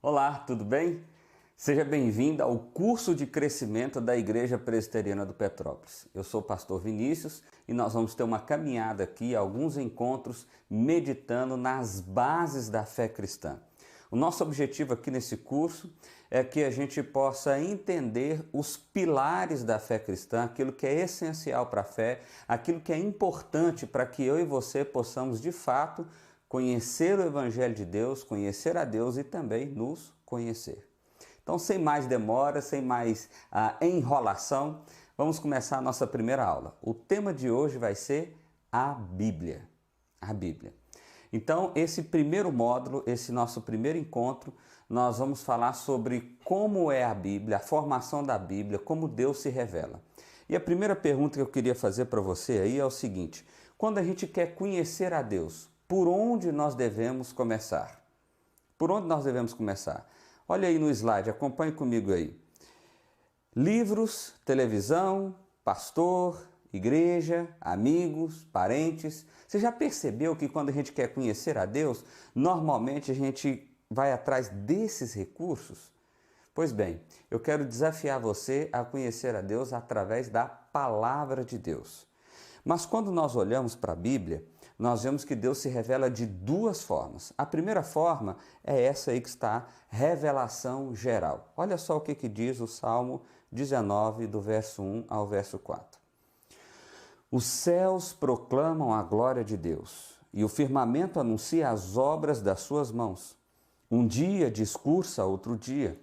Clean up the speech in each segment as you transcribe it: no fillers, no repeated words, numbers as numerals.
Olá, tudo bem? Seja bem-vindo ao curso de crescimento da Igreja Presbiteriana do Petrópolis. Eu sou o pastor Vinícius e nós vamos ter uma caminhada aqui, alguns encontros, meditando nas bases da fé cristã. O nosso objetivo aqui nesse curso é que a gente possa entender os pilares da fé cristã, aquilo que é essencial para a fé, aquilo que é importante para que eu e você possamos de fato conhecer o Evangelho de Deus, conhecer a Deus e também nos conhecer. Então, sem mais demora, sem mais enrolação, vamos começar a nossa primeira aula. O tema de hoje vai ser a Bíblia. A Bíblia. Então, esse primeiro módulo, esse nosso primeiro encontro, nós vamos falar sobre como é a Bíblia, a formação da Bíblia, como Deus se revela. E a primeira pergunta que eu queria fazer para você aí é o seguinte: quando a gente quer conhecer a Deus, por onde nós devemos começar? Por onde nós devemos começar? Olha aí no slide, acompanhe comigo aí. Livros, televisão, pastor, igreja, amigos, parentes. Você já percebeu que quando a gente quer conhecer a Deus, normalmente a gente vai atrás desses recursos? Pois bem, eu quero desafiar você a conhecer a Deus através da palavra de Deus. Mas quando nós olhamos para a Bíblia, nós vemos que Deus se revela de duas formas. A primeira forma é essa aí que está, revelação geral. Olha só o que diz o Salmo 19, do verso 1 ao verso 4. Os céus proclamam a glória de Deus, e o firmamento anuncia as obras das suas mãos. Um dia discursa a outro dia,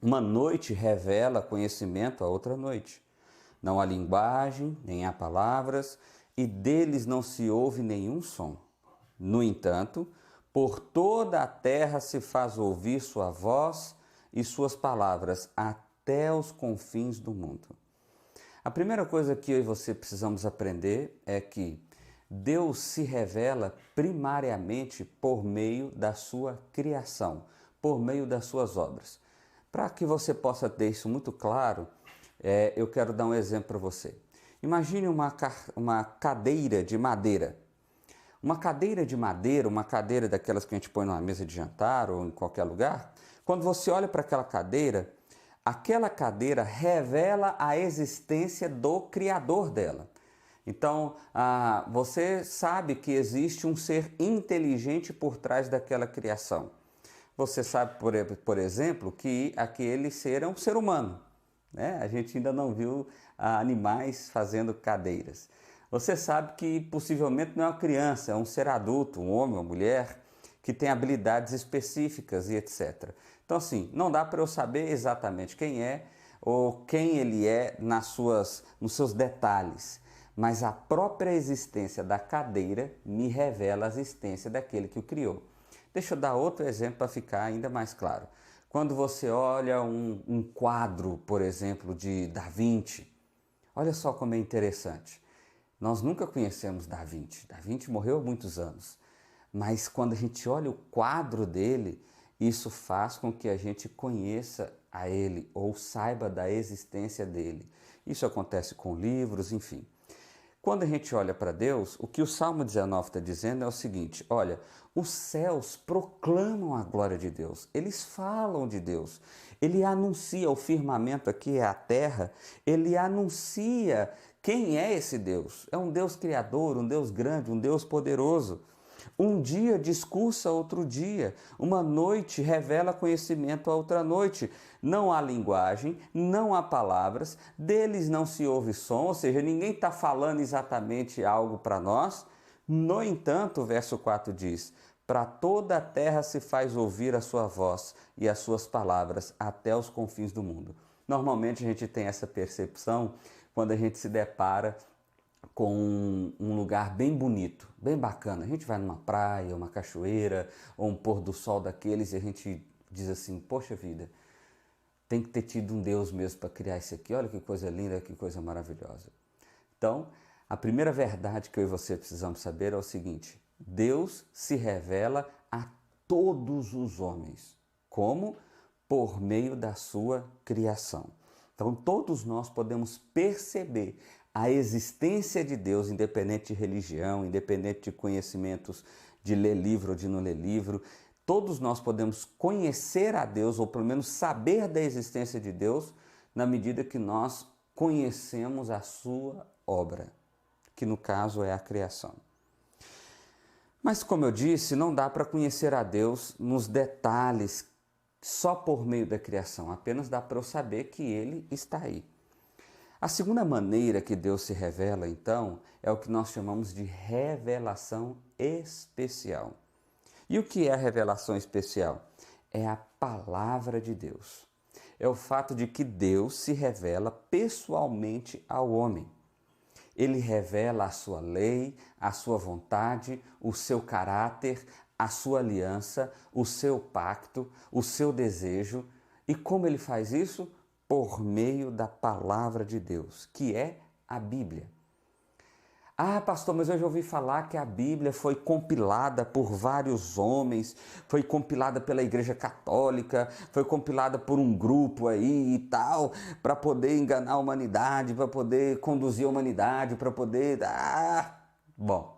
uma noite revela conhecimento a outra noite. Não há linguagem, nem há palavras, e deles não se ouve nenhum som. No entanto, por toda a terra se faz ouvir sua voz e suas palavras até os confins do mundo. A primeira coisa que eu e você precisamos aprender é que Deus se revela primariamente por meio da sua criação, por meio das suas obras. Para que você possa ter isso muito claro, eu quero dar um exemplo para você. Imagine uma cadeira de madeira. Uma cadeira de madeira, uma cadeira daquelas que a gente põe numa mesa de jantar ou em qualquer lugar. Quando você olha para aquela cadeira revela a existência do criador dela. Então, você sabe que existe um ser inteligente por trás daquela criação. Você sabe, por exemplo, que aquele ser é um ser humano. Né? A gente ainda não viu animais fazendo cadeiras. Você sabe que possivelmente não é uma criança, é um ser adulto, um homem, uma mulher, que tem habilidades específicas e etc. Então assim, não dá para eu saber exatamente quem é ou quem ele é nos seus detalhes, mas a própria existência da cadeira me revela a existência daquele que o criou. Deixa eu dar outro exemplo para ficar ainda mais claro. Quando você olha um quadro, por exemplo, de Da Vinci, olha só como é interessante. Nós nunca conhecemos Da Vinci. Da Vinci morreu há muitos anos. Mas quando a gente olha o quadro dele, isso faz com que a gente conheça a ele ou saiba da existência dele. Isso acontece com livros, enfim. Quando a gente olha para Deus, o que o Salmo 19 está dizendo é o seguinte: olha, os céus proclamam a glória de Deus, eles falam de Deus, ele anuncia, o firmamento aqui é a terra, ele anuncia quem é esse Deus. É um Deus criador, um Deus grande, um Deus poderoso. Um dia discursa outro dia, uma noite revela conhecimento a outra noite. Não há linguagem, não há palavras, deles não se ouve som, ou seja, ninguém está falando exatamente algo para nós. No entanto, o verso 4 diz: para toda a terra se faz ouvir a sua voz e as suas palavras até os confins do mundo. Normalmente a gente tem essa percepção quando a gente se depara com um lugar bem bonito, bem bacana. A gente vai numa praia, uma cachoeira, ou um pôr do sol daqueles e a gente diz assim: poxa vida, tem que ter tido um Deus mesmo para criar isso aqui. Olha que coisa linda, que coisa maravilhosa. Então, a primeira verdade que eu e você precisamos saber é o seguinte: Deus se revela a todos os homens. Como? Por meio da sua criação. Então, todos nós podemos perceber a existência de Deus, independente de religião, independente de conhecimentos de ler livro ou de não ler livro. todos nós podemos conhecer a Deus, ou pelo menos saber da existência de Deus, na medida que nós conhecemos a sua obra, que no caso é a criação. Mas como eu disse, não dá para conhecer a Deus nos detalhes só por meio da criação, apenas dá para eu saber que Ele está aí. A segunda maneira que Deus se revela, então, é o que nós chamamos de revelação especial. E o que é a revelação especial? É a palavra de Deus. É o fato de que Deus se revela pessoalmente ao homem. Ele revela a sua lei, a sua vontade, o seu caráter, a sua aliança, o seu pacto, o seu desejo. E como ele faz isso? Por meio da palavra de Deus, que é a Bíblia. Ah, pastor, mas eu já ouvi falar que a Bíblia foi compilada por vários homens, foi compilada pela Igreja Católica, foi compilada por um grupo aí e tal, para poder enganar a humanidade, para poder conduzir a humanidade, para poder... Bom,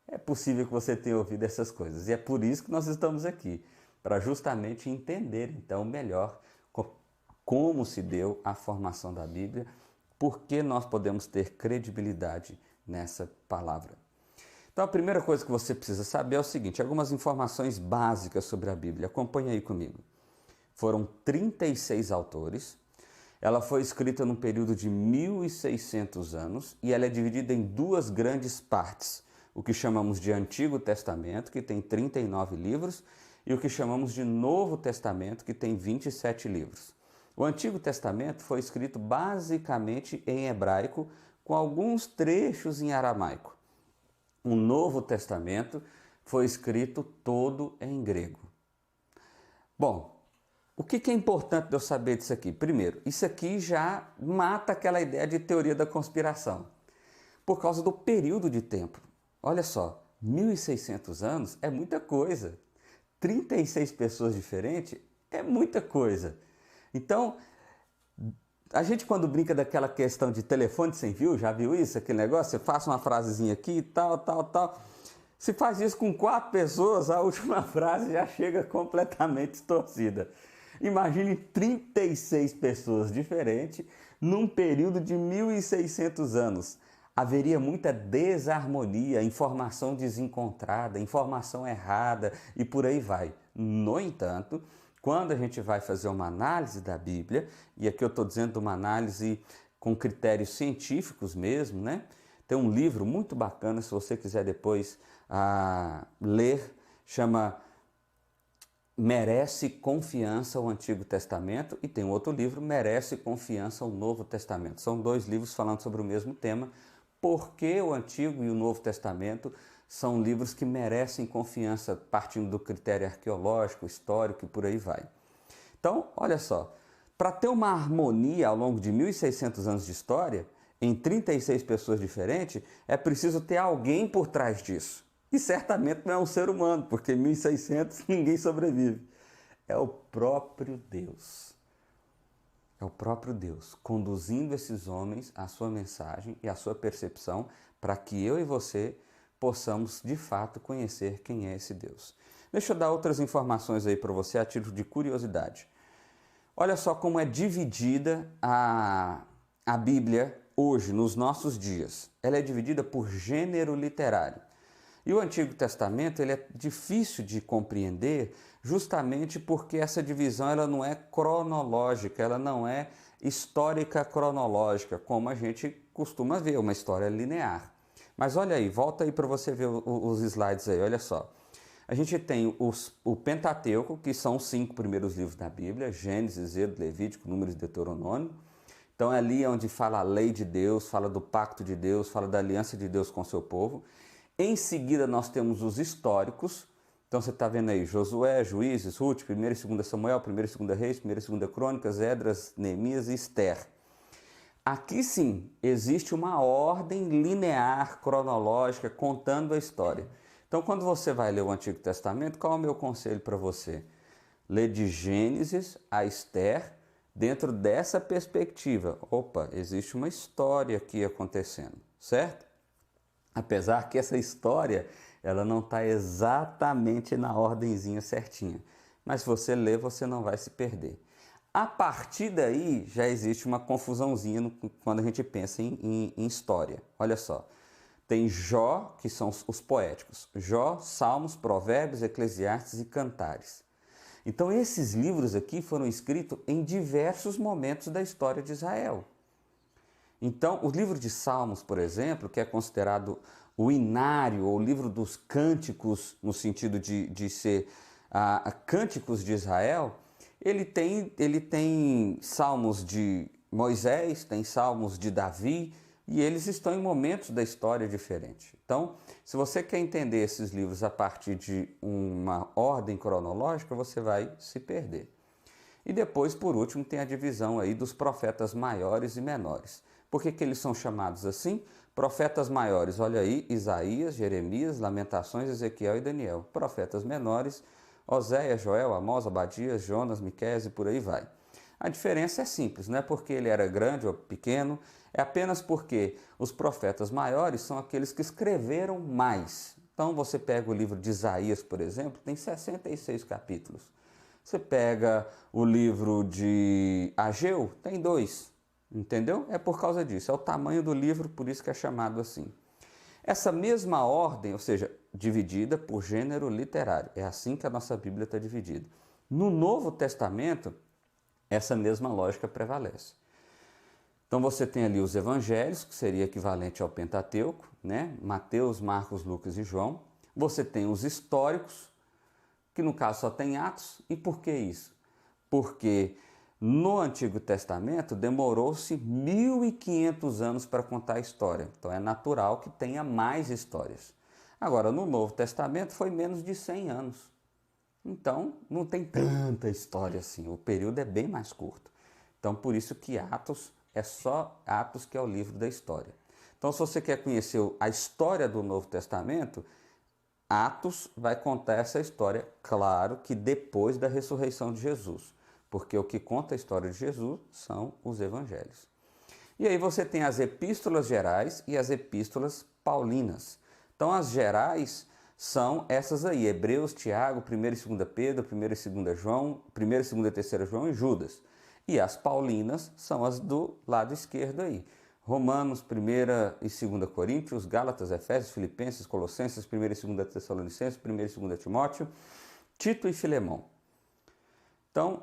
é possível que você tenha ouvido essas coisas e é por isso que nós estamos aqui, para justamente entender então melhor como se deu a formação da Bíblia, por que nós podemos ter credibilidade nessa palavra. Então a primeira coisa que você precisa saber é o seguinte, algumas informações básicas sobre a Bíblia. Acompanhe aí comigo. Foram 36 autores, ela foi escrita num período de 1.600 anos e ela é dividida em duas grandes partes, o que chamamos de Antigo Testamento, que tem 39 livros, e o que chamamos de Novo Testamento, que tem 27 livros. O Antigo Testamento foi escrito basicamente em hebraico, com alguns trechos em aramaico. O Novo Testamento foi escrito todo em grego. Bom, o que é importante de eu saber disso aqui? Primeiro, isso aqui já mata aquela ideia de teoria da conspiração, por causa do período de tempo. Olha só, 1.600 anos é muita coisa. 36 pessoas diferentes é muita coisa. Então, a gente quando brinca daquela questão de telefone sem fio, já viu isso? Aquele negócio, você faz uma frasezinha aqui, tal. Se faz isso com 4 pessoas, a última frase já chega completamente distorcida. Imagine 36 pessoas diferentes num período de 1.600 anos. Haveria muita desarmonia, informação desencontrada, informação errada e por aí vai. No entanto, quando a gente vai fazer uma análise da Bíblia, e aqui eu estou dizendo uma análise com critérios científicos mesmo, né? Tem um livro muito bacana, se você quiser depois ler, chama Merece Confiança o Antigo Testamento, e tem outro livro, Merece Confiança o Novo Testamento. São 2 livros falando sobre o mesmo tema, porque o Antigo e o Novo Testamento são livros que merecem confiança partindo do critério arqueológico, histórico e por aí vai. Então, olha só, para ter uma harmonia ao longo de 1.600 anos de história, em 36 pessoas diferentes, é preciso ter alguém por trás disso. E certamente não é um ser humano, porque em 1.600 ninguém sobrevive. É o próprio Deus. É o próprio Deus conduzindo esses homens à sua mensagem e à sua percepção para que eu e você possamos de fato conhecer quem é esse Deus. Deixa eu dar outras informações aí para você a título de curiosidade. Olha só como é dividida a Bíblia hoje, nos nossos dias. Ela é dividida por gênero literário. E o Antigo Testamento ele é difícil de compreender justamente porque essa divisão ela não é cronológica, ela não é histórica cronológica, como a gente costuma ver, uma história linear. Mas olha aí, volta aí para você ver os slides aí, olha só. A gente tem o Pentateuco, que são os 5 primeiros livros da Bíblia, Gênesis, Êxodo, Levítico, Números e Deuteronômio. Então é ali onde fala a lei de Deus, fala do pacto de Deus, fala da aliança de Deus com o seu povo. Em seguida nós temos os históricos. Então você está vendo aí Josué, Juízes, Ruth, 1 e 2 Samuel, 1 e 2 Reis, 1 e 2 Crônicas, Esdras, Neemias e Esther. Aqui sim, existe uma ordem linear, cronológica, contando a história. Então, quando você vai ler o Antigo Testamento, qual é o meu conselho para você? Lê de Gênesis a Esther, dentro dessa perspectiva. Opa, existe uma história aqui acontecendo, certo? Apesar que essa história, ela não está exatamente na ordenzinha certinha. Mas se você ler, você não vai se perder. A partir daí, já existe uma confusãozinha quando a gente pensa em história. Olha só, tem Jó, que são os poéticos. Jó, Salmos, Provérbios, Eclesiastes e Cantares. Então esses livros aqui foram escritos em diversos momentos da história de Israel. Então o livro de Salmos, por exemplo, que é considerado o inário, ou o livro dos cânticos, no sentido de ser cânticos de Israel, ele tem salmos de Moisés, tem salmos de Davi, e eles estão em momentos da história diferentes. Então, se você quer entender esses livros a partir de uma ordem cronológica, você vai se perder. E depois, por último, tem a divisão aí dos profetas maiores e menores. Por que eles são chamados assim? Profetas maiores, olha aí, Isaías, Jeremias, Lamentações, Ezequiel e Daniel. Profetas menores, Oséias, Joel, Amós, Obadias, Jonas, Miqueias e por aí vai. A diferença é simples, não é porque ele era grande ou pequeno, é apenas porque os profetas maiores são aqueles que escreveram mais. Então você pega o livro de Isaías, por exemplo, tem 66 capítulos. Você pega o livro de Ageu, tem 2, entendeu? É por causa disso, é o tamanho do livro, por isso que é chamado assim. Essa mesma ordem, ou seja, dividida por gênero literário, é assim que a nossa Bíblia está dividida. No Novo Testamento, essa mesma lógica prevalece. Então você tem ali os evangelhos, que seria equivalente ao Pentateuco, né? Mateus, Marcos, Lucas e João. Você tem os históricos, que no caso só tem Atos. E por que isso? Porque no Antigo Testamento demorou-se 1500 anos para contar a história. Então é natural que tenha mais histórias. Agora, no Novo Testamento foi menos de 100 anos. Então não tem tanta história assim, o período é bem mais curto. Então por isso que Atos é só Atos, que é o livro da história. Então se você quer conhecer a história do Novo Testamento, Atos vai contar essa história, claro que depois da ressurreição de Jesus, porque o que conta a história de Jesus são os evangelhos. E aí você tem as epístolas gerais e as epístolas paulinas. Então as gerais são essas aí, Hebreus, Tiago, 1 e 2 Pedro, 1 e 2 João, 1 e 2 e 3 João e Judas. E as paulinas são as do lado esquerdo aí. Romanos, 1 e 2 Coríntios, Gálatas, Efésios, Filipenses, Colossenses, 1 e 2 Tessalonicenses, 1 e 2 Timóteo, Tito e Filemão. Então,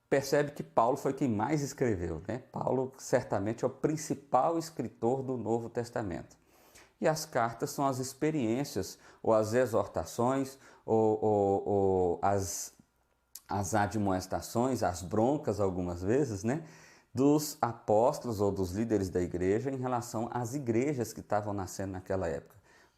percebe que Paulo foi quem mais escreveu, né? Paulo certamente é o principal escritor do Novo Testamento. E as cartas são as experiências, ou as exortações, ou as admoestações, as broncas algumas vezes, né? Dos apóstolos ou dos líderes da igreja em relação às igrejas que estavam nascendo naquela época.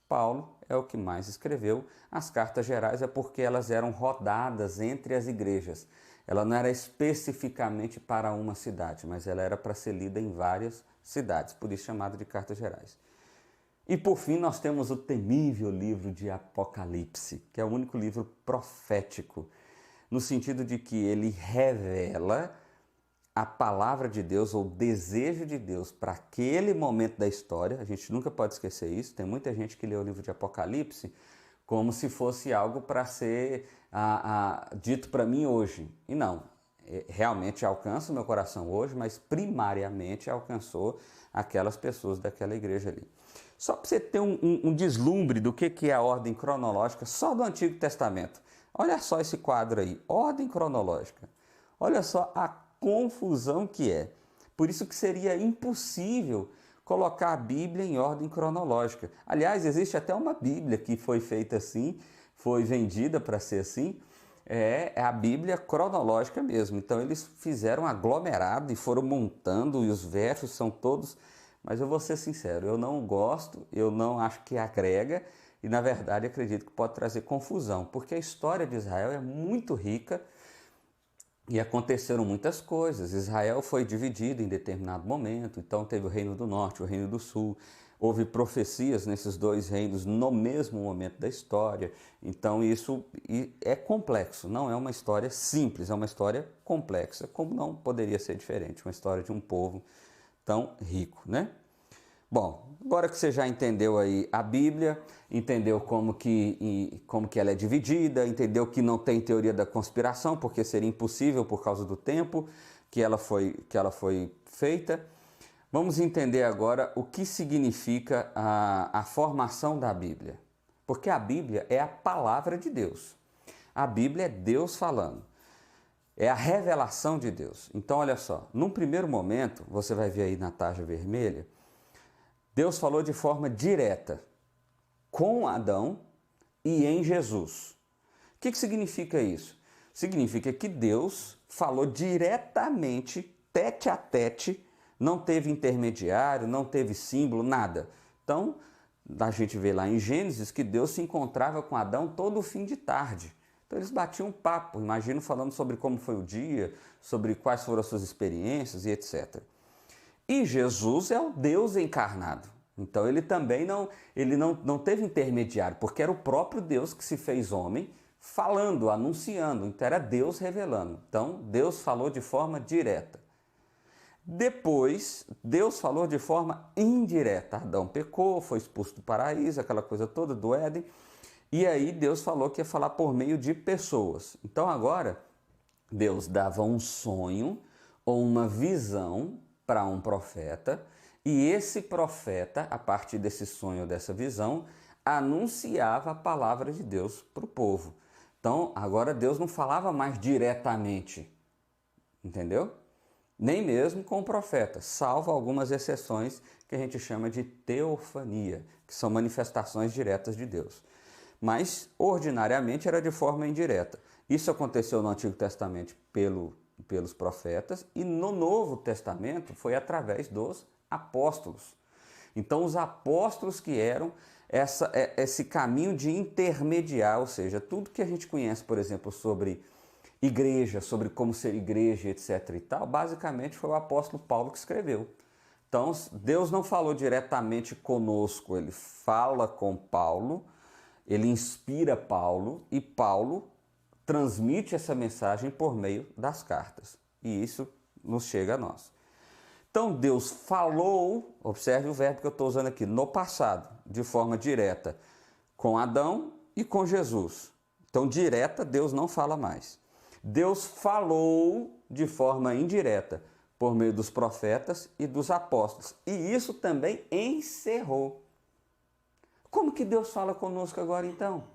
Paulo é o que mais escreveu. As cartas gerais é porque elas eram rodadas entre as igrejas. Ela não era especificamente para uma cidade, mas ela era para ser lida em várias cidades, por isso chamada de cartas gerais. E por fim nós temos o temível livro de Apocalipse, que é o único livro profético, no sentido de que ele revela a palavra de Deus ou o desejo de Deus para aquele momento da história. A gente nunca pode esquecer isso. Tem muita gente que lê o livro de Apocalipse como se fosse algo para ser dito para mim hoje. E não, realmente alcança o meu coração hoje, mas primariamente alcançou aquelas pessoas daquela igreja ali. Só para você ter um deslumbre do que é a ordem cronológica só do Antigo Testamento. Olha só esse quadro aí, ordem cronológica. Olha só a confusão que é. Por isso que seria impossível colocar a Bíblia em ordem cronológica. Aliás, existe até uma Bíblia que foi feita assim, foi vendida para ser assim, é a Bíblia cronológica mesmo. Então eles fizeram aglomerado e foram montando, e os versos são todos... Mas eu vou ser sincero, eu não gosto, eu não acho que agrega, e na verdade acredito que pode trazer confusão, porque a história de Israel é muito rica e aconteceram muitas coisas. Israel foi dividido em determinado momento, então teve o Reino do Norte, o Reino do Sul, houve profecias nesses dois reinos no mesmo momento da história, então isso é complexo, não é uma história simples, é uma história complexa, como não poderia ser diferente, uma história de um povo tão rico, né? Bom, agora que você já entendeu aí a Bíblia, entendeu como que ela é dividida, entendeu que não tem teoria da conspiração, porque seria impossível por causa do tempo que ela foi feita. Vamos entender agora o que significa a formação da Bíblia. Porque a Bíblia é a palavra de Deus. A Bíblia é Deus falando. É a revelação de Deus. Então, olha só, num primeiro momento, você vai ver aí na tarja vermelha, Deus falou de forma direta com Adão e em Jesus. O que significa isso? Significa que Deus falou diretamente, tete a tete, não teve intermediário, não teve símbolo, nada. Então, a gente vê lá em Gênesis que Deus se encontrava com Adão todo fim de tarde. Então eles batiam um papo, imagino falando sobre como foi o dia, sobre quais foram as suas experiências e etc. E Jesus é o Deus encarnado. Então ele também não teve intermediário, porque era o próprio Deus que se fez homem, falando, anunciando. Então era Deus revelando. Então Deus falou de forma direta. Depois, Deus falou de forma indireta. Adão pecou, foi expulso do paraíso, aquela coisa toda do Éden. E aí Deus falou que ia falar por meio de pessoas. Então agora, Deus dava um sonho ou uma visão para um profeta, e esse profeta, a partir desse sonho ou dessa visão, anunciava a palavra de Deus para o povo. Então agora Deus não falava mais diretamente, entendeu? Nem mesmo com o profeta, salvo algumas exceções que a gente chama de teofania, que são manifestações diretas de Deus. Mas, ordinariamente, era de forma indireta. Isso aconteceu no Antigo Testamento pelos profetas e no Novo Testamento foi através dos apóstolos. Então, os apóstolos que eram esse caminho de intermediar, ou seja, tudo que a gente conhece, por exemplo, sobre igreja, sobre como ser igreja, etc. e tal, basicamente foi o apóstolo Paulo que escreveu. Então, Deus não falou diretamente conosco, ele fala com Paulo, ele inspira Paulo e Paulo transmite essa mensagem por meio das cartas. E isso nos chega a nós. Então Deus falou, observe o verbo que eu estou usando aqui, no passado, de forma direta, com Adão e com Jesus. Então direta Deus não fala mais. Deus falou de forma indireta, por meio dos profetas e dos apóstolos. E isso também encerrou. Como que Deus fala conosco agora então?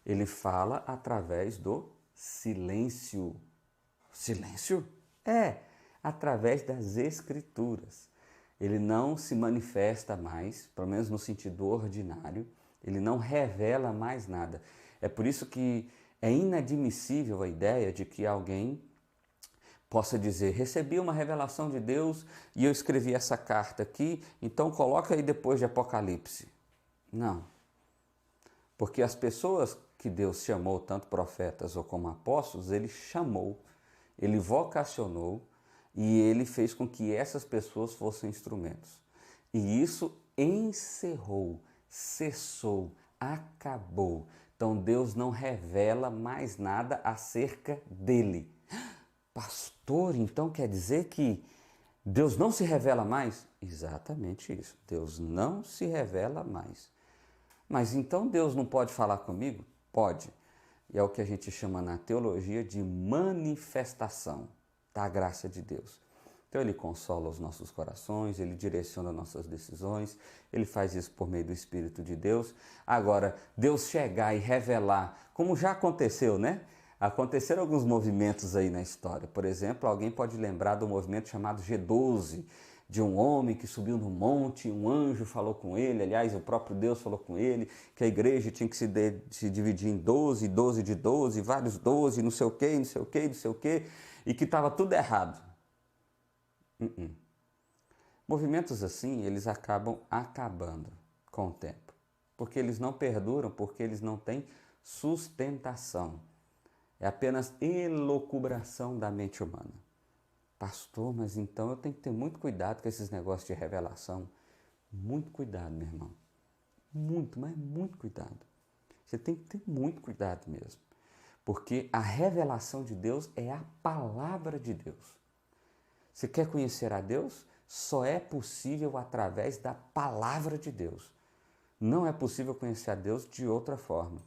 Ele fala através do silêncio. Silêncio? Através das Escrituras. Ele não se manifesta mais, pelo menos no sentido ordinário, ele não revela mais nada. É por isso que é inadmissível a ideia de que alguém possa dizer, recebi uma revelação de Deus e eu escrevi essa carta aqui, então coloca aí depois de Apocalipse. Não. Porque as pessoas que Deus chamou, tanto profetas ou como apóstolos, ele chamou, ele vocacionou e ele fez com que essas pessoas fossem instrumentos. E isso encerrou, cessou, acabou. Então Deus não revela mais nada acerca dele. Pastor, então quer dizer que Deus não se revela mais? Exatamente isso. Deus não se revela mais. Mas então Deus não pode falar comigo? Pode. E é o que a gente chama na teologia de manifestação da graça de Deus. Então ele consola os nossos corações, ele direciona nossas decisões, ele faz isso por meio do Espírito de Deus. Agora, Deus chegar e revelar, como já aconteceu, né? Aconteceram alguns movimentos aí na história. Por exemplo, alguém pode lembrar do movimento chamado G12, de um homem que subiu no monte, um anjo falou com ele, aliás, o próprio Deus falou com ele, que a igreja tinha que se dividir em 12, 12 de 12, vários 12, não sei o quê, não sei o quê, não sei o quê, e que estava tudo errado. Movimentos assim, eles acabam acabando com o tempo, porque eles não perduram, porque eles não têm sustentação. É apenas elucubração da mente humana. Pastor, mas então eu tenho que ter muito cuidado com esses negócios de revelação. Muito cuidado, meu irmão. Muito, mas muito cuidado. Você tem que ter muito cuidado mesmo. Porque a revelação de Deus é a palavra de Deus. Você quer conhecer a Deus? só é possível através da palavra de Deus. Não é possível conhecer a Deus de outra forma.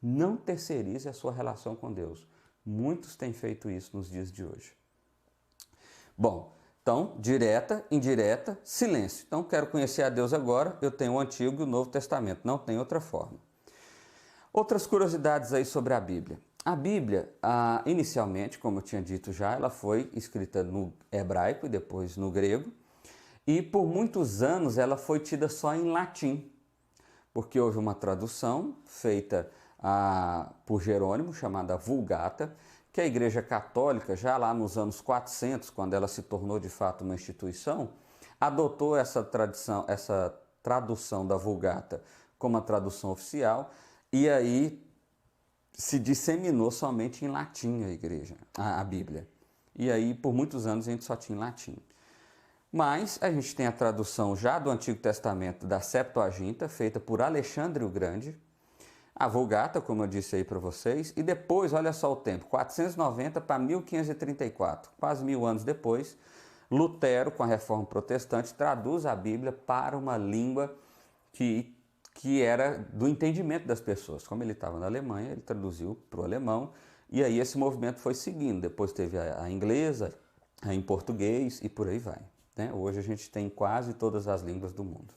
Não terceirize a sua relação com Deus. Muitos têm feito isso nos dias de hoje. Bom, então, direta, indireta, silêncio. Então, quero conhecer a Deus agora, eu tenho o Antigo e o Novo Testamento, não tem outra forma. Outras curiosidades aí sobre a Bíblia. A Bíblia, inicialmente, como eu tinha dito já, ela foi escrita no hebraico e depois no grego, e por muitos anos ela foi tida só em latim, porque houve uma tradução feita por Jerônimo, chamada Vulgata, que a Igreja Católica, já lá nos anos 400, quando ela se tornou de fato uma instituição, adotou essa tradução da Vulgata como a tradução oficial, e aí se disseminou somente em latim a Bíblia. E aí, por muitos anos, a gente só tinha em latim. Mas a gente tem a tradução já do Antigo Testamento da Septuaginta, feita por Alexandre o Grande, a Vulgata, como eu disse aí para vocês, e depois, olha só o tempo, 490 para 1534, quase 1000 anos depois, Lutero, com a Reforma Protestante, traduz a Bíblia para uma língua que era do entendimento das pessoas. Como ele estava na Alemanha, ele traduziu para o alemão, e aí esse movimento foi seguindo. Depois teve a inglesa, a em português e por aí vai, né? Hoje a gente tem quase todas as línguas do mundo.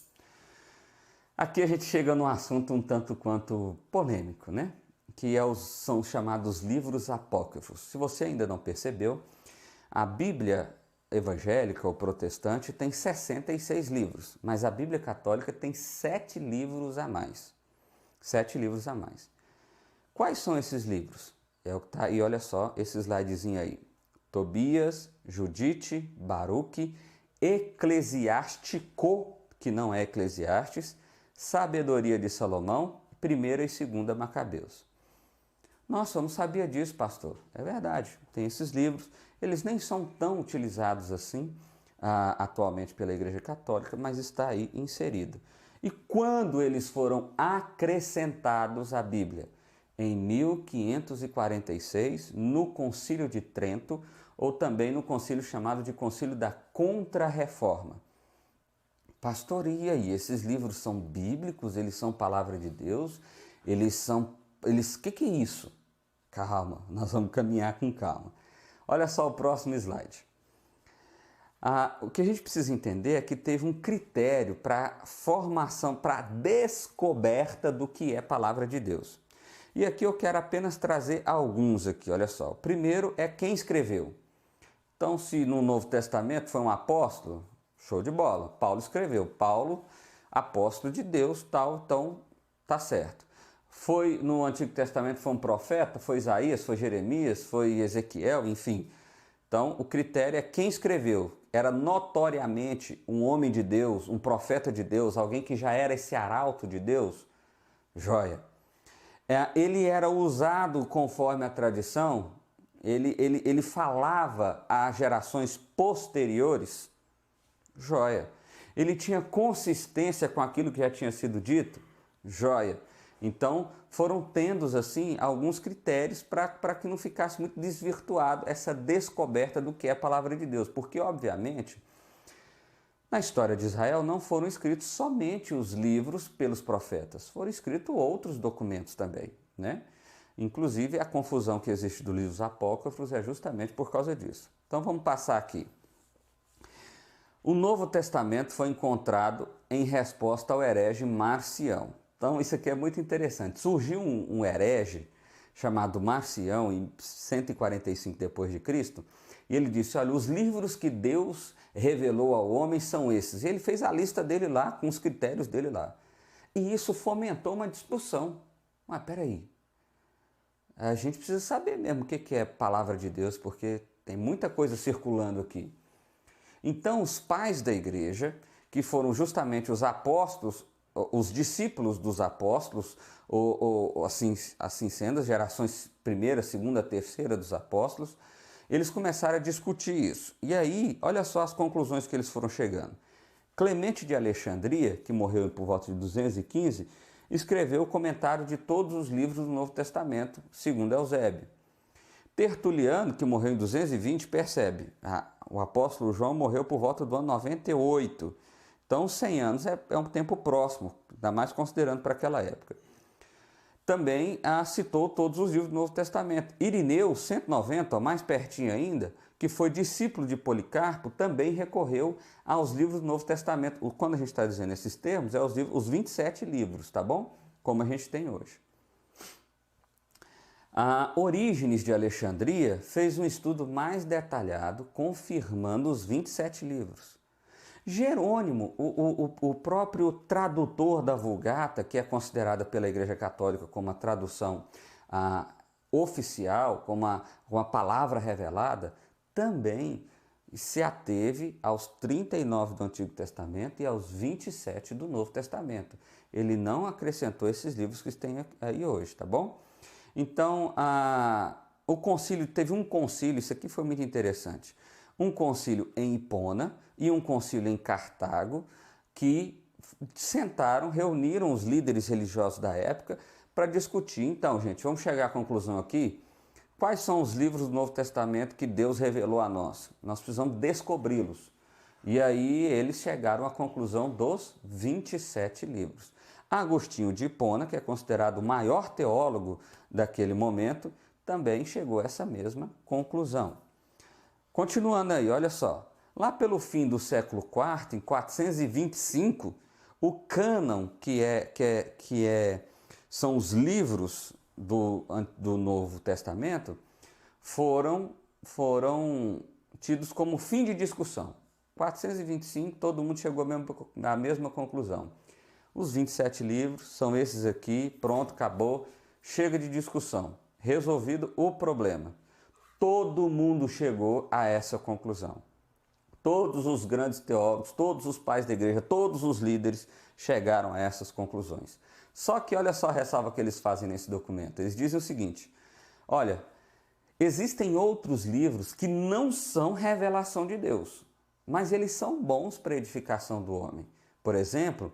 Aqui a gente chega num assunto um tanto quanto polêmico, né? Que são chamados livros apócrifos. Se você ainda não percebeu, a Bíblia evangélica ou protestante tem 66 livros, mas a Bíblia católica tem 7 livros a mais. 7 livros a mais. Quais são esses livros? É o que tá aí, olha só, esse slidezinho aí. Tobias, Judite, Baruque, Eclesiástico, que não é Eclesiastes, Sabedoria de Salomão, 1ª e 2ª Macabeus. Nossa, eu não sabia disso, pastor. É verdade, tem esses livros. Eles nem são tão utilizados assim atualmente pela Igreja Católica, mas está aí inserido. E quando eles foram acrescentados à Bíblia? Em 1546, no Concílio de Trento, ou também no concílio chamado de Concílio da Contra-Reforma. Pastor, e aí? Esses livros são bíblicos? Eles são palavra de Deus? Que é isso? Calma, nós vamos caminhar com calma. Olha só o próximo slide. O que a gente precisa entender é que teve um critério para formação, para descoberta do que é palavra de Deus. E aqui eu quero apenas trazer alguns aqui, olha só. O primeiro é quem escreveu. Então, se no Novo Testamento foi um apóstolo, show de bola. Paulo escreveu. Paulo, apóstolo de Deus, tal, então tá certo. Foi no Antigo Testamento, foi um profeta, foi Isaías, foi Jeremias, foi Ezequiel, enfim. Então, o critério é quem escreveu. Era notoriamente um homem de Deus, um profeta de Deus, alguém que já era esse arauto de Deus? Joia. Ele era usado conforme a tradição, ele falava a gerações posteriores? Joia. Ele tinha consistência com aquilo que já tinha sido dito? Joia. Então, foram tendo, assim, alguns critérios para que não ficasse muito desvirtuado essa descoberta do que é a palavra de Deus. Porque, obviamente, na história de Israel não foram escritos somente os livros pelos profetas, foram escritos outros documentos também, né? Inclusive, a confusão que existe dos livros apócrifos é justamente por causa disso. Então, vamos passar aqui. O Novo Testamento foi encontrado em resposta ao herege Marcião. Então, isso aqui é muito interessante. Surgiu um herege chamado Marcião em 145 d.C., e ele disse, olha, os livros que Deus revelou ao homem são esses. E ele fez a lista dele lá, com os critérios dele lá. E isso fomentou uma discussão. Mas peraí, a gente precisa saber mesmo o que é palavra de Deus, porque tem muita coisa circulando aqui. Então, os pais da igreja, que foram justamente os apóstolos, os discípulos dos apóstolos, ou assim sendo, as gerações 1ª, 2ª, 3ª dos apóstolos, eles começaram a discutir isso. E aí, olha só as conclusões que eles foram chegando. Clemente de Alexandria, que morreu por volta de 215, escreveu o comentário de todos os livros do Novo Testamento, segundo Eusébio. Tertuliano, que morreu em 220, percebe, o apóstolo João morreu por volta do ano 98. Então, 100 anos é um tempo próximo, ainda mais considerando para aquela época. Também citou todos os livros do Novo Testamento. Irineu, 190, mais pertinho ainda, que foi discípulo de Policarpo, também recorreu aos livros do Novo Testamento. Quando a gente está dizendo esses termos, é os 27 livros, tá bom? Como a gente tem hoje. A Orígenes de Alexandria fez um estudo mais detalhado, confirmando os 27 livros. Jerônimo, o próprio tradutor da Vulgata, que é considerada pela Igreja Católica como a tradução oficial, como uma palavra revelada, também se ateve aos 39 do Antigo Testamento e aos 27 do Novo Testamento. Ele não acrescentou esses livros que tem aí hoje, tá bom? Então, o concílio, teve um concílio, isso aqui foi muito interessante, um concílio em Hipona e um concílio em Cartago, que sentaram, reuniram os líderes religiosos da época para discutir. Então, gente, vamos chegar à conclusão aqui. Quais são os livros do Novo Testamento que Deus revelou a nós? Nós precisamos descobri-los. E aí eles chegaram à conclusão dos 27 livros. Agostinho de Hipona, que é considerado o maior teólogo daquele momento, também chegou a essa mesma conclusão. Continuando aí, olha só. Lá pelo fim do século IV, em 425, o cânon, são os livros do Novo Testamento, foram tidos como fim de discussão. 425, todo mundo chegou à mesma conclusão. Os 27 livros são esses aqui, pronto, acabou, chega de discussão, resolvido o problema. Todo mundo chegou a essa conclusão. Todos os grandes teólogos, todos os pais da igreja, todos os líderes chegaram a essas conclusões. Só que olha só a ressalva que eles fazem nesse documento. Eles dizem o seguinte, olha, existem outros livros que não são revelação de Deus, mas eles são bons para a edificação do homem. Por exemplo,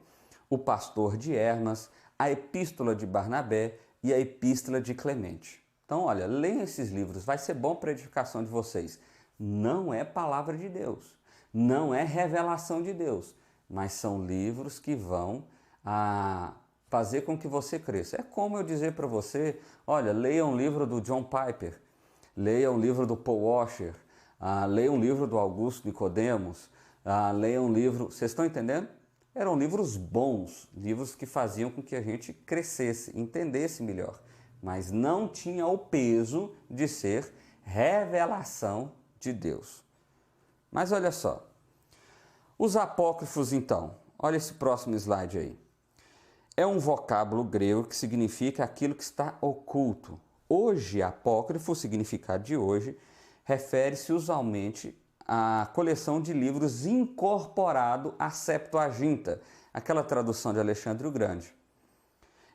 o Pastor de Hermas, a Epístola de Barnabé e a Epístola de Clemente. Então, olha, leiam esses livros, vai ser bom para a edificação de vocês. Não é palavra de Deus, não é revelação de Deus, mas são livros que vão fazer com que você cresça. É como eu dizer para você, olha, leia um livro do John Piper, leia um livro do Paul Washer, leia um livro do Augusto Nicodemos, leia um livro... Vocês estão entendendo? Eram livros bons, livros que faziam com que a gente crescesse, entendesse melhor, mas não tinha o peso de ser revelação de Deus. Mas olha só, os apócrifos então, olha esse próximo slide aí. É um vocábulo grego que significa aquilo que está oculto. Hoje, apócrifo, o significado de hoje, refere-se usualmente à coleção de livros incorporado à Septuaginta, aquela tradução de Alexandre o Grande.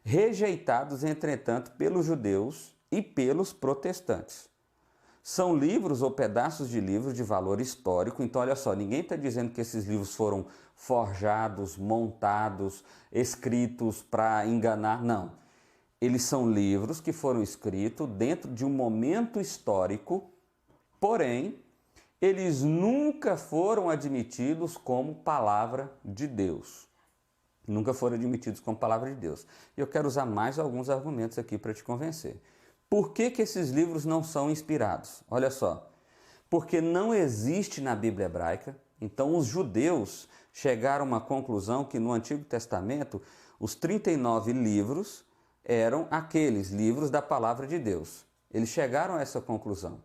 Rejeitados, entretanto, pelos judeus e pelos protestantes. São livros ou pedaços de livros de valor histórico. Então, olha só, ninguém está dizendo que esses livros foram forjados, montados, escritos para enganar. Não. Eles são livros que foram escritos dentro de um momento histórico, porém, eles nunca foram admitidos como palavra de Deus. Nunca foram admitidos como palavra de Deus. E eu quero usar mais alguns argumentos aqui para te convencer. Por que esses livros não são inspirados? Olha só, porque não existe na Bíblia hebraica, então os judeus chegaram a uma conclusão que no Antigo Testamento os 39 livros eram aqueles livros da palavra de Deus. Eles chegaram a essa conclusão.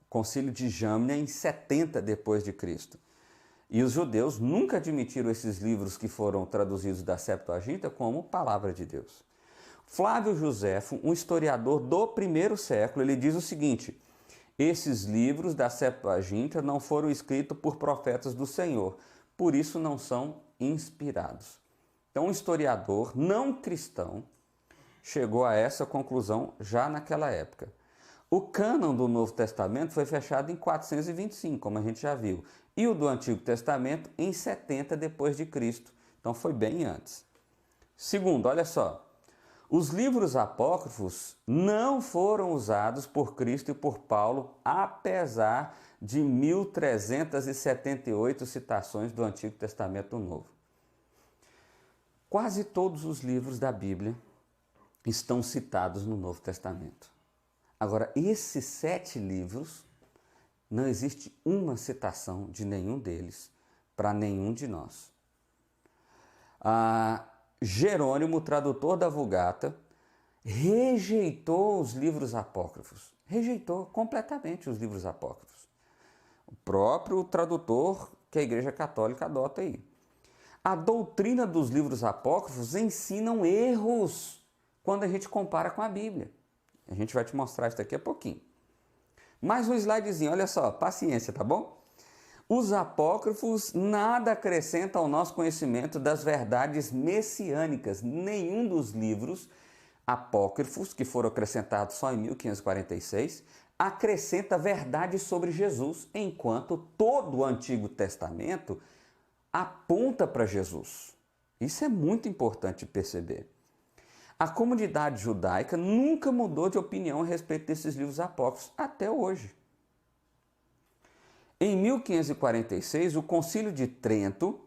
Concílio de Jamnia em 70 depois de Cristo. E os judeus nunca admitiram esses livros que foram traduzidos da Septuaginta como palavra de Deus. Flávio Joséfo, um historiador do primeiro século, ele diz o seguinte: esses livros da Septuaginta não foram escritos por profetas do Senhor, por isso não são inspirados. Então, um historiador não cristão chegou a essa conclusão já naquela época. O cânon do Novo Testamento foi fechado em 425, como a gente já viu, e o do Antigo Testamento em 70 depois de Cristo. Então foi bem antes. Segundo, olha só, Os livros apócrifos não foram usados por Cristo e por Paulo, apesar de 1378 citações do Antigo Testamento do Novo. Quase todos os livros da Bíblia estão citados no Novo Testamento. Agora, esses 7 livros, não existe uma citação de nenhum deles para nenhum de nós. Jerônimo, tradutor da Vulgata, rejeitou os livros apócrifos. Rejeitou completamente os livros apócrifos. O próprio tradutor que a Igreja Católica adota aí. A doutrina dos livros apócrifos ensinam erros quando a gente compara com a Bíblia. A gente vai te mostrar isso daqui a pouquinho. Mais um slidezinho, olha só, paciência, tá bom? Os apócrifos nada acrescentam ao nosso conhecimento das verdades messiânicas. Nenhum dos livros apócrifos, que foram acrescentados só em 1546, acrescenta verdades sobre Jesus, enquanto todo o Antigo Testamento aponta para Jesus. Isso é muito importante perceber. A comunidade judaica nunca mudou de opinião a respeito desses livros apócrifos, até hoje. Em 1546, o Concílio de Trento,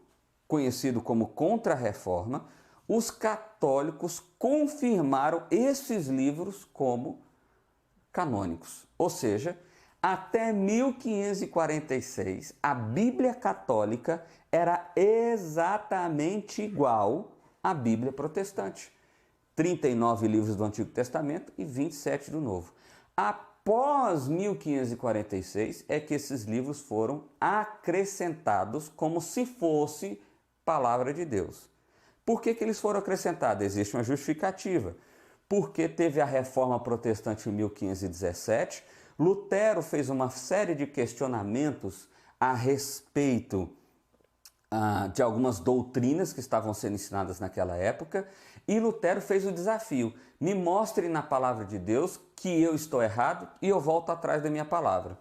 conhecido como Contra-Reforma, os católicos confirmaram esses livros como canônicos. Ou seja, até 1546, a Bíblia católica era exatamente igual à Bíblia protestante. 39 livros do Antigo Testamento e 27 do Novo. Após 1546 é que esses livros foram acrescentados como se fosse palavra de Deus. Por que eles foram acrescentados? Existe uma justificativa. Porque teve a Reforma Protestante em 1517, Lutero fez uma série de questionamentos a respeito de algumas doutrinas que estavam sendo ensinadas naquela época, e Lutero fez o desafio: me mostre na palavra de Deus que eu estou errado e eu volto atrás da minha palavra.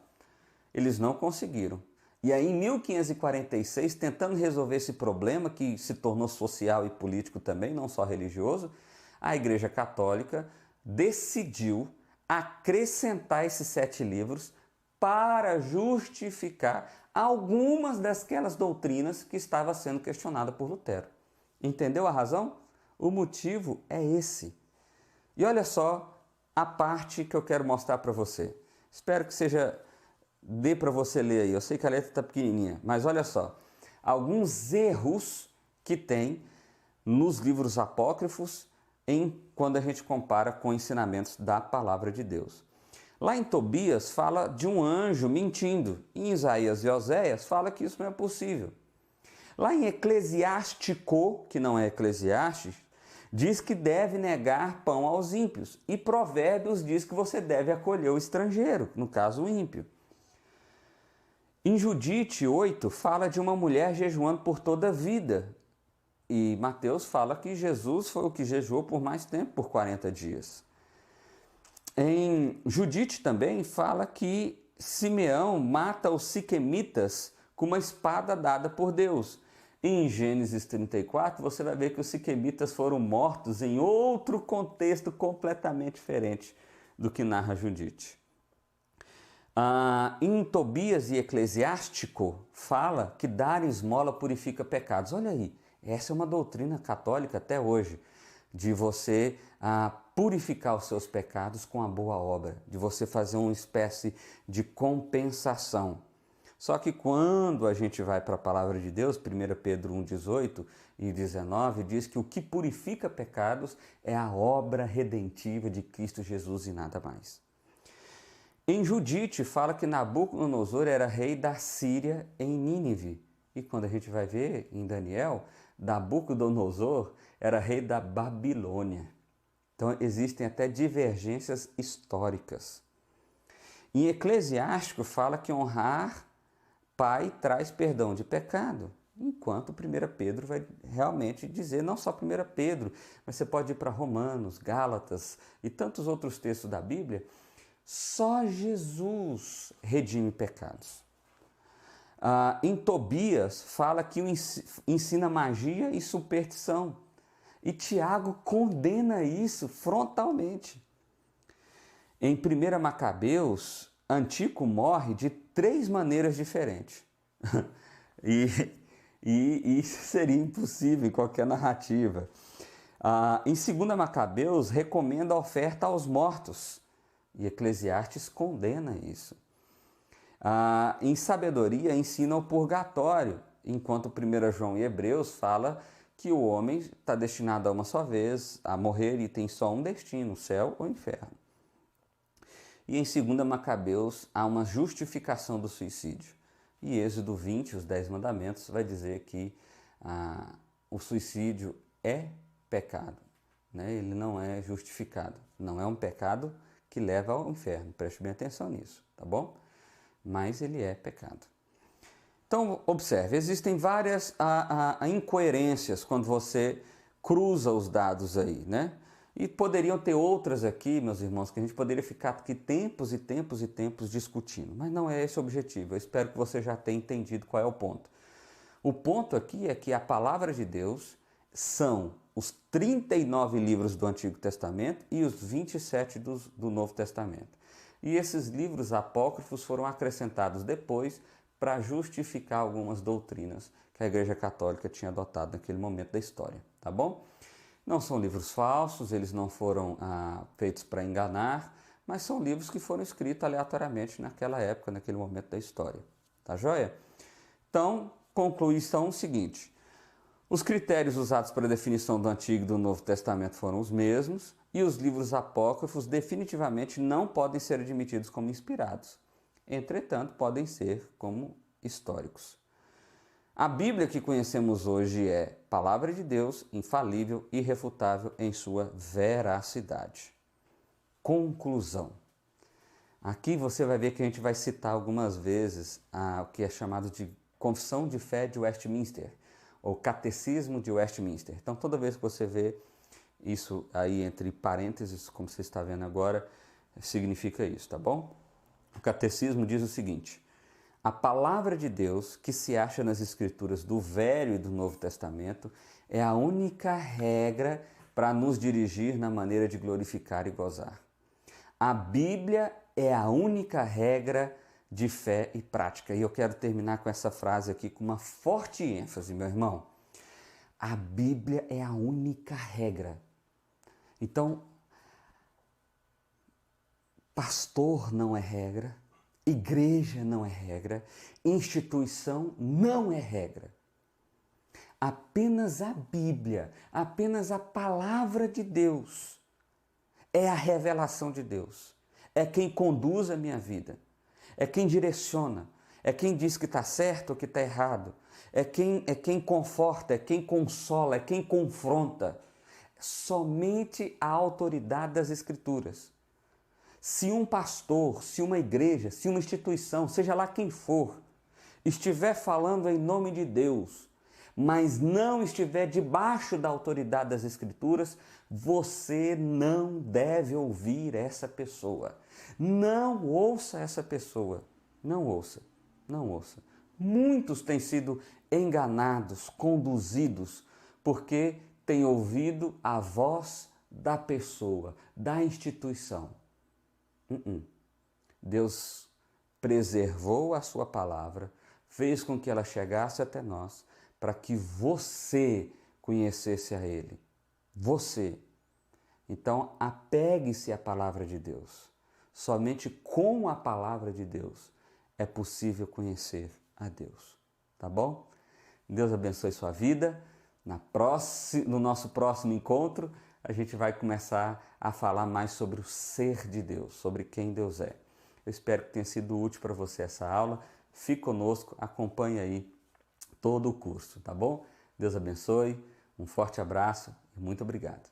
Eles não conseguiram. E aí, em 1546, tentando resolver esse problema que se tornou social e político também, não só religioso, a Igreja Católica decidiu acrescentar esses 7 livros para justificar algumas daquelas doutrinas que estavam sendo questionadas por Lutero. Entendeu a razão? O motivo é esse. E olha só a parte que eu quero mostrar para você. Espero que dê para você ler aí. Eu sei que a letra está pequenininha, mas olha só. Alguns erros que tem nos livros apócrifos quando a gente compara com ensinamentos da palavra de Deus. Lá em Tobias fala de um anjo mentindo. Em Isaías e Oséias fala que isso não é possível. Lá em Eclesiástico, que não é Eclesiastes, diz que deve negar pão aos ímpios. E Provérbios diz que você deve acolher o estrangeiro, no caso o ímpio. Em Judite 8 fala de uma mulher jejuando por toda a vida. E Mateus fala que Jesus foi o que jejuou por mais tempo, por 40 dias. Em Judite também fala que Simeão mata os siquemitas com uma espada dada por Deus. Em Gênesis 34, você vai ver que os siquemitas foram mortos em outro contexto completamente diferente do que narra Judite. Em Tobias e Eclesiástico, fala que dar esmola purifica pecados. Olha aí, essa é uma doutrina católica até hoje, de você purificar os seus pecados com a boa obra, de você fazer uma espécie de compensação. Só que quando a gente vai para a palavra de Deus, 1 Pedro 1, 18 e 19, diz que o que purifica pecados é a obra redentiva de Cristo Jesus e nada mais. Em Judite fala que Nabucodonosor era rei da Síria em Nínive. E quando a gente vai ver em Daniel, Nabucodonosor era rei da Babilônia. Então existem até divergências históricas. Em Eclesiástico fala que honrar pai traz perdão de pecado, enquanto 1 Pedro vai realmente dizer, não só 1 Pedro, mas você pode ir para Romanos, Gálatas e tantos outros textos da Bíblia, só Jesus redime pecados. Em Tobias fala que ensina magia e superstição. E Tiago condena isso frontalmente. Em 1 Macabeus, Antico morre de 3 maneiras diferentes. e isso seria impossível em qualquer narrativa. Em 2 Macabeus, recomenda a oferta aos mortos. E Eclesiastes condena isso. Em Sabedoria, ensina o purgatório, enquanto 1 João e Hebreus fala que o homem está destinado a uma só vez a morrer e tem só um destino, o céu ou o inferno. E em 2 Macabeus há uma justificação do suicídio. E Êxodo 20, os 10 mandamentos, vai dizer que o suicídio é pecado, né? Ele não é justificado, não é um pecado que leva ao inferno, preste bem atenção nisso, tá bom? Mas ele é pecado. Então, observe, existem várias incoerências quando você cruza os dados aí, né? E poderiam ter outras aqui, meus irmãos, que a gente poderia ficar aqui tempos e tempos e tempos discutindo, mas não é esse o objetivo. Eu espero que você já tenha entendido qual é o ponto. O ponto aqui é que a palavra de Deus são os 39 livros do Antigo Testamento e os 27 do Novo Testamento. E esses livros apócrifos foram acrescentados depois para justificar algumas doutrinas que a Igreja Católica tinha adotado naquele momento da história, tá bom? Não são livros falsos, eles não foram feitos para enganar, mas são livros que foram escritos aleatoriamente naquela época, naquele momento da história, tá joia? Então, concluição o seguinte: os critérios usados para a definição do Antigo e do Novo Testamento foram os mesmos, e os livros apócrifos definitivamente não podem ser admitidos como inspirados. Entretanto, podem ser como históricos. A Bíblia que conhecemos hoje é Palavra de Deus, infalível e irrefutável em sua veracidade. Conclusão. Aqui você vai ver que a gente vai citar algumas vezes o que é chamado de Confissão de Fé de Westminster, ou Catecismo de Westminster. Então, toda vez que você vê isso aí entre parênteses, como você está vendo agora, significa isso, tá bom? O Catecismo diz o seguinte: a palavra de Deus que se acha nas Escrituras do Velho e do Novo Testamento é a única regra para nos dirigir na maneira de glorificar e gozar. A Bíblia é a única regra de fé e prática. E eu quero terminar com essa frase aqui com uma forte ênfase, meu irmão. A Bíblia é a única regra. Então, pastor não é regra, igreja não é regra, instituição não é regra. Apenas a Bíblia, apenas a palavra de Deus é a revelação de Deus. É quem conduz a minha vida, é quem direciona, é quem diz que está certo ou que está errado, é quem conforta, é quem consola, é quem confronta. Somente a autoridade das Escrituras. Se um pastor, se uma igreja, se uma instituição, seja lá quem for, estiver falando em nome de Deus, mas não estiver debaixo da autoridade das Escrituras, você não deve ouvir essa pessoa. Não ouça essa pessoa. Não ouça. Não ouça. Muitos têm sido enganados, conduzidos, porque têm ouvido a voz da pessoa, da instituição. Deus preservou a sua palavra, fez com que ela chegasse até nós, para que você conhecesse a Ele. Você. Então, apegue-se à palavra de Deus. Somente com a palavra de Deus é possível conhecer a Deus. Tá bom? Deus abençoe sua vida. No nosso próximo encontro, a gente vai começar a falar mais sobre o ser de Deus, sobre quem Deus é. Eu espero que tenha sido útil para você essa aula. Fique conosco, acompanhe aí todo o curso, tá bom? Deus abençoe, um forte abraço e muito obrigado.